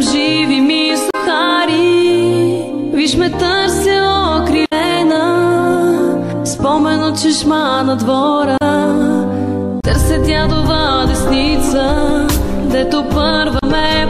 съм живи ми сухари. Виж ме търся окрилена, спомен от чешма на двора. Търся дядова десница, дето първа ме